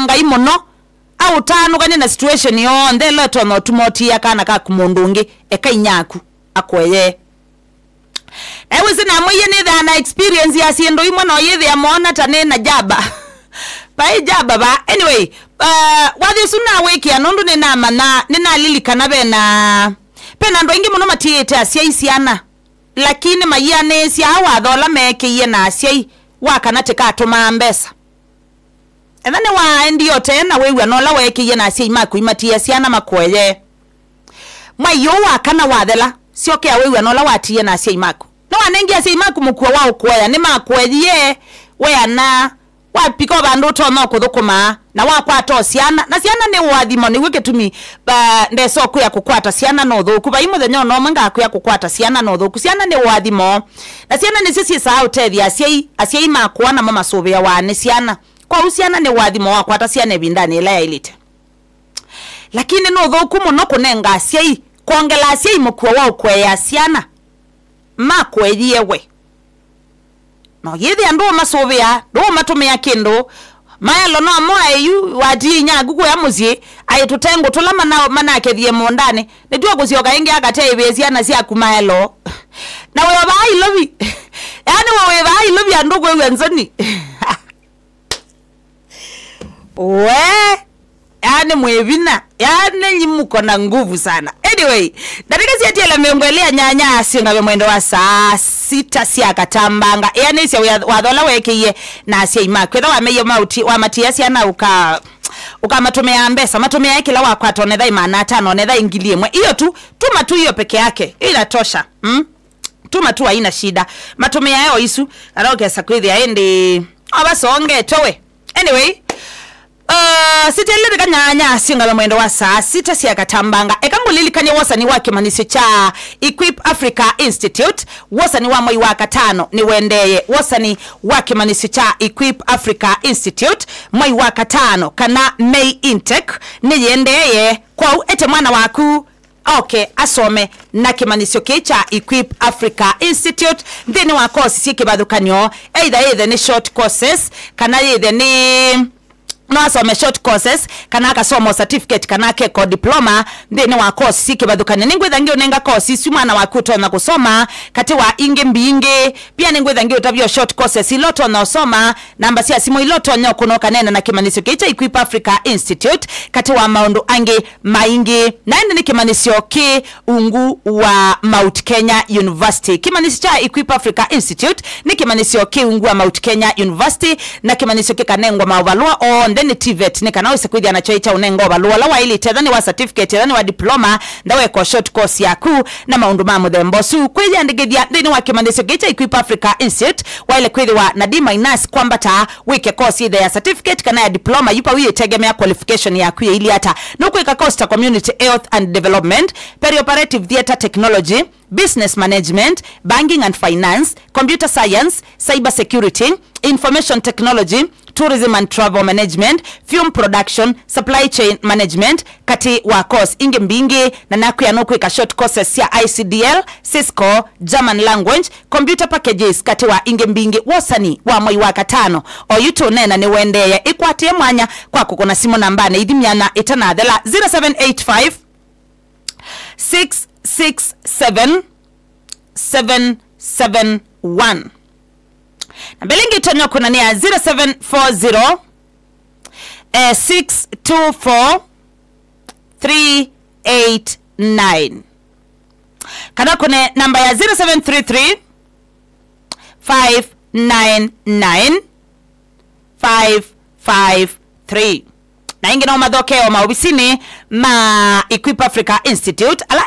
ngai muno au tanu kanye na situation yo ndelo tono tumotia kana ka kumundungi eka inyaku akweye ewe sina moye ni na experience ya siendo imwe no yithe amona tane na jaba bai jaba ba anyway wathi suna wiki anundu ni na mana ni na lilikana bena pena ndo ingi muno matiete asia isiana lakini mayane sia wathola mekiye na asia wakana teka atuma mbesa ethane wa ndio tena wewe anola wekiye na asia imaku imatia siana makweye mwayo wakana wathela sio kia wewe anola watie na asia imaku no anengi asia imaku mukwa wao kwaya ni makweye we ana wapiko bandu tono kuthukuma na wakwata siana na siana ni wathimo ni wiketumi ndeso ku ya kukwata siana no thuku ba imuthenya no manga ku ya kukwata siana no thuku siana ni wathimo na siana ni sisi sao tethi asia imakwa na mama sobia wane siana kwa usiana ni wathimo wakwata siana bindani ila ilite lakini no thuku muno kunenga asia kuongela asia imukwa wao kweya siana makweye we no yithi andu masobia do matumia kindu mayalo no moayu wadi nyagugu ya muzie ayitutengo tulama na manake thie mondane ndio gucioka ingi agate ibezia na cia kumayalo na wewe bai lobi yani wewe bai lobi andu gwe nzoni we yani mwevina yani nyimuko na nguvu sana anyway ndatika siatiela miongolea nyanya asinga mwendo wa saa 6 sia katambanga yani sia wathola wekiye na asia imakwe tha wameyo mauti wa matia sia na ukamatumia mbesa matumia kila wakwato netha imana 5 netha ingilie mwe hiyo tu matu hiyo peke yake inatosha tuma tu haina shida matumia yao isu arogesa kwithi aende abasonge towe anyway sitelele kanyanya singa mwendo wa saa 6 sia katambanga ekambulili kanye wasani wake manisio cha Equip Africa Institute wasani wa mwai waka 5 ni wendeye wasani wake manisio cha Equip Africa Institute mwai waka 5 kana May intake ni yendeye kwa ete mwana waku okay asome na kimanisio cha Equip Africa Institute ndeni wa course sike badhukanyo either ni short courses kana either ni no asome short courses kana akasomo certificate kana ke diploma ndene wa course sike badukane ningwetha ngio nenga course isu mwana wakuto na kusoma kati wa inge mbinge pia ningwetha ngio tabio short courses iloto na usoma namba sia simu iloto nyoko no kanena na kimanisio cha Equip Africa Institute kati wa maundu ange maingi naende ni kimanisio ki ungu wa Mount Kenya University kimanisio cha Equip Africa Institute ni kimanisio ki ungu wa Mount Kenya University na kimanisio kanengwa mavalua on then TVET ni kana wese kwithia na choicha unengo balua la wa ili tethani wa certificate thani wa diploma ndawe ko short course yaku na maundu ma muthembo su kwithia ndigithia thini wa kimanisio cha Equip Africa Institute wale kwithia na D- kwambata wike course ile ya certificate kana ya diploma yupa wiye tegemea qualification yaku ya ili hata nuko ika course ta community health and development perioperative theater technology business management banking and finance computer science cyber security information technology tourism and travel management film production supply chain management kati wa course inge mbingi na naku ya nuku ika short courses ya ICDL Cisco German language computer packages kati wa inge mbingi wasani wa mwai waka 5 o yuto nena ni wendeye ikwatie mwanya kwa kukona simu nambane idhimiana itanathela 0785 667 771 na belingi tonyo kuna ni 0740 624 389 kana kune namba ya 0733 599 553 na ingi na madhokeo maubisini ma Equip Africa Institute ala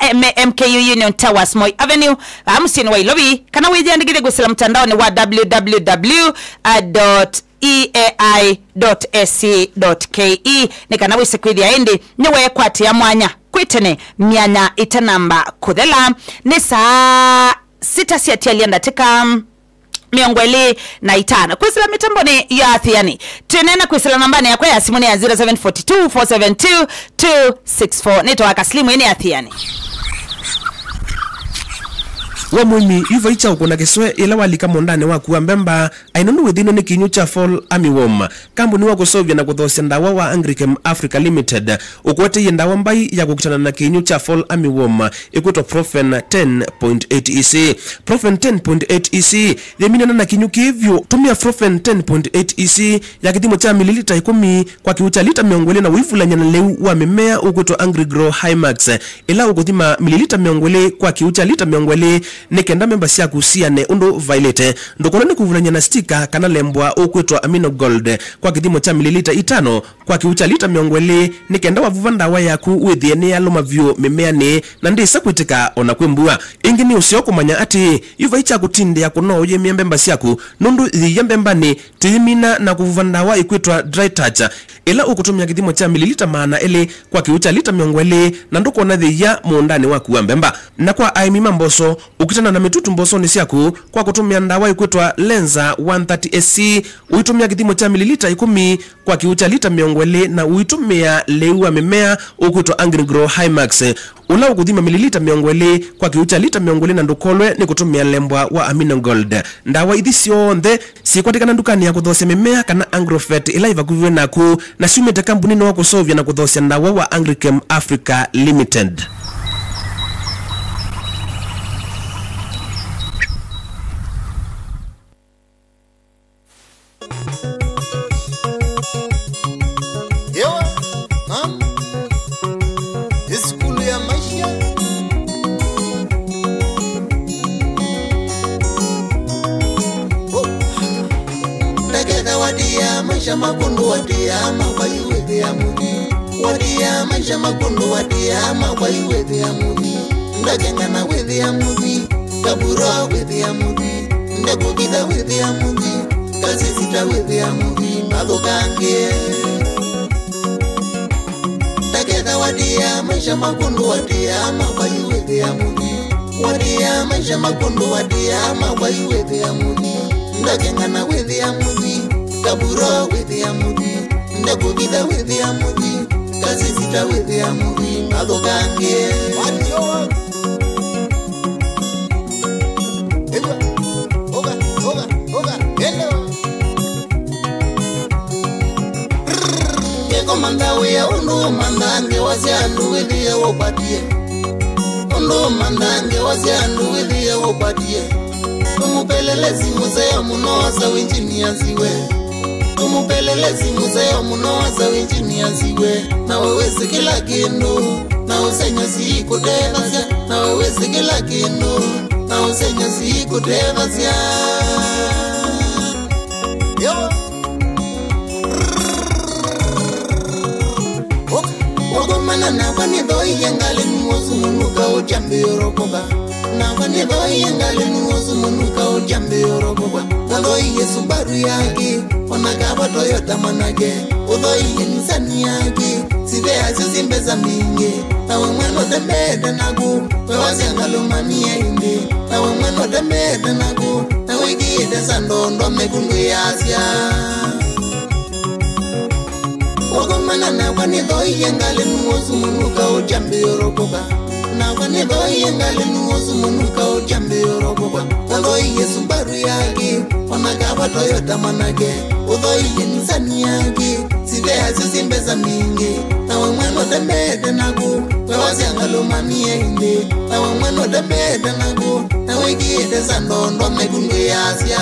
MKU Union Towers Moi Avenue amusini wa ilobi kana weje andigide gusila mtandao ni wa www.eai.sc.ke ni kana wise kwidi aindi niwe kwati ya mwanya kwitene mianya itanamba kuthela ni saa 6 sia alienda tika miongweli na itana kwisila mitambo ni ya athiani tenena kwisila nambani ya kwa ya simuni ya 0742 472 264 nito wakaslimu ini athiani wa mwimi yuva icha ukona keswe ila walika mondane waku wa mbemba ainonu withino ni kinyu cha Fall Armyworm kambuni wa kusovya na kuthosya ndawa wa Angrichem Africa Limited ukwete ye ndawa mbai ya kukutana na kinyu cha Fall Armyworm ikuto Profen 10.8 EC. Profen 10.8 EC yeminana na kinyu kivyo tumia Profen 10.8 EC ya kithimo cha mililita 10 kwa kiucha lita miongole na wifulanya na leu wa mimea ukuto Angrigrow Highmax ila ukuthima mililita miongole kwa kiucha lita miongole nikenda memba siya kusiane undu Violet ndokono ni kuvulanya na stika kana lembwa ukuto Amino Gold kwa kithimo cha mililita 5 kwa kiucha lita miongole nikenda wavuva ndawa yaku withiene ya loma vyo mimea ni na ndisa kwitika ona kwembua ingi ni usio kumanya ati yuva icha kutinde ya kuno ye miembemba siyaku nundu yembemba ni timina na kuvuva ndawa ikwitwa Dry Touch ila ukutumia kithimo cha mililita maana ele kwa kiucha lita miongole na ndoko na thia muundani waku wa mbemba na kwa aimima mboso ukitana na mitutu mboso ni siyaku kwa kutumia ndawa ikwitwa Lenza 130SC uitumia kithimo cha mililita 10 kwa kiucha lita miongole na uitumia leu wa mimea ukuitwa Angrigrow Highmax ula ukuthima mililita miongole kwa kiucha lita miongole na ndukolwe ni kutumia lembwa wa Amino Gold. Ndawa ithi sionthe sikwatikana ndukani ya kuthosya mimea kana Agrofert ila ivakuviwe naku na siumite kampuni no kusovya na kuthosya ndawa wa Angrichem Africa Limited. Maisha makundu wadia mawaiwethe ya mudi wadia maisha makundu wadia mawaiwethe ya mudi ndagengana wethe ya mudi kabura wethe ya mudi ndagogitha wethe ya mudi kasisita wethe ya mudi mathukangie ndagetha wadia maisha makundu wadia mawaiwethe ya mudi wadia maisha makundu wadia mawaiwethe ya mudi ndagengana wethe ya mudi kabura wethe ya mudi ndagogitha wethe ya mudi kasisita wethe ya mudi mathukangie mandawe ya undu mandange wasiandu wethe wokwatie undu mandange wasiandu wethe wokwatie tumupelelezi museo munoza winjinia ziwe tumupelelezi museo munoza winjinia ziwe na wewezi kila kindu na usenya sikutevasya na wewezi kila kindu na usenya sikutevasya yo Okomana na kwani doi yangali nuosu munuka ujambi yorokoba na kwani doi yangali nuosu munuka ujambi yorokoba Udoi yesu baru yaki Onagaba Toyota manage Udoi yenisani yaki Sive asyo simbeza mingi Na wamweno temede nagu Wewasi angalumani ya indi Na wamweno temede nagu Na wiki ite sandondo mekungu ya asya Okomana na kwani doi yangali nuosu munuka ujambi yorokoba na kwani doi yangali nuosu munuka ujambi yorokoba Udoi yesu baru yaki Onagaba Toyota manage Udoi yenisani yaki Sive asyo simbeza mingi Na wamweno temede nagu Wewasi angalumani ya indi Na wamweno temede nagu Na wiki ite sandondo mekungu ya asya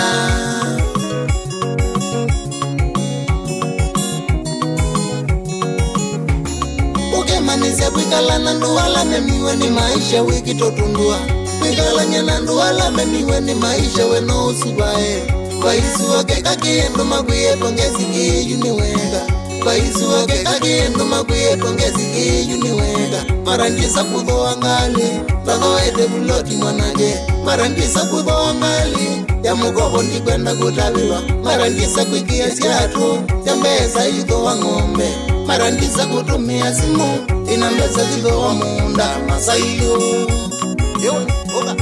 Manisa kwikala na nduwala memiwe ni maisha wiki totundua Kwikala nyana nduwala memiwe ni maisha weno usubae Kwaisu wake kakiendo makuye pongezi kiyu niwega Kwaisu wake kakiendo makuye pongezi kiyu niwega Marandisa kudhoa ngali Bado ete buloti mwanage Marandisa kudhoa ngali Ya mugobo ndi kwenda kutabiwa Marandisa kwikia siatu Ya mbeza yudhoa ngombe Marandisa kutumia simu Inambeza zidhoa munda Masayo Yo, oga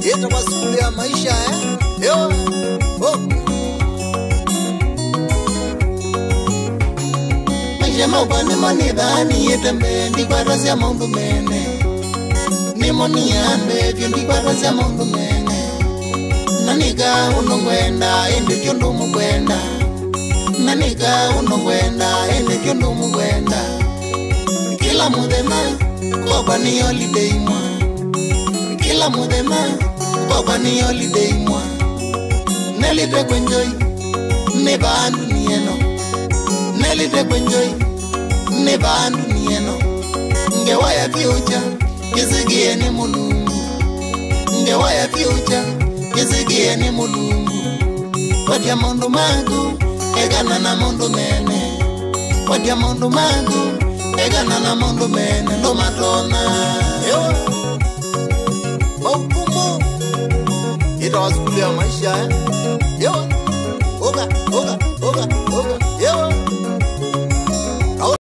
Yeta wasuli ya maisha Yo, Maisha maupani manidhani Yeta mbendi kwa rasi ya maundu mene Ni testimony ande vyo ndikwata cia mundu mene nanika unongwenda ende kyo ndumugwenda nanika unongwenda ende kyo ndumugwenda kila muthema kwa ni holiday mwa kila muthema kwa ni holiday mwa nelite kwenjoy ne bandu nieno nelite kwenjoy ne bandu nieno ngewaya future kisigie ni mulungu ngewaya future kisigie ni mulungu watia mundu mangu egana na mundu mene watia mundu mangu egana na mundu mene ndo matona yo maukumu itawazukulia maisha